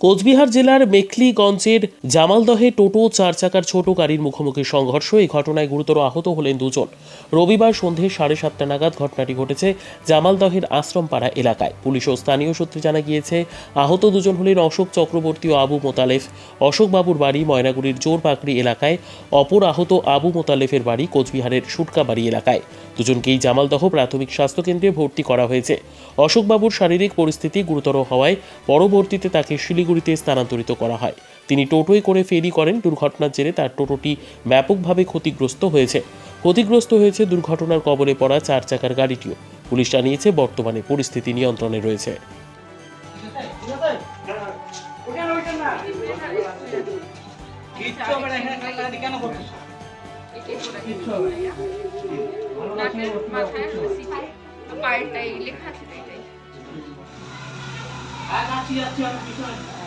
কোচবিহার জেলার মেখলিগঞ্জের জামালদহে টোটো চার চাকার ছোট গাড়ির মুখোমুখি সংঘর্ষ। এই ঘটনায় গুরুতর আহত হলেন দুজন। রবিবার সন্ধে 7:30 নাগাদ ঘটনাটি ঘটেছে জামালদহের আশ্রমপাড়া এলাকায়। পুলিশ ও স্থানীয় সূত্রে জানা গিয়েছে, আহত দুজন হলেন অশোক চক্রবর্তী ও আবু মোতালেফ। অশোক বাবুর বাড়ি ময়নাগুড়ির জোরপাকড়ি এলাকায়, অপর আহত আবু মোতালেফের বাড়ি কোচবিহারের সুটকাবাড়ি এলাকায়। দুজনকেই জামালদহ প্রাথমিক স্বাস্থ্যকেন্দ্রে ভর্তি করা হয়েছে। অশোকবাবুর শারীরিক পরিস্থিতি গুরুতর হওয়ায় পরবর্তীতে তাকে শিলিগুড়িতে স্থানান্তরিত করা হয়। তিনি টোটোয় করে ফেরি করেন। দুর্ঘটনার জেরে তার টোটোটি ব্যাপকভাবে ক্ষতিগ্রস্ত হয়েছে দুর্ঘটনার কবলে পড়া চার চাকার গাড়িটিও। পুলিশ জানিয়েছে, বর্তমানে পরিস্থিতি নিয়ন্ত্রণে রয়েছে। পায়েরটাই লেখা আছে তাই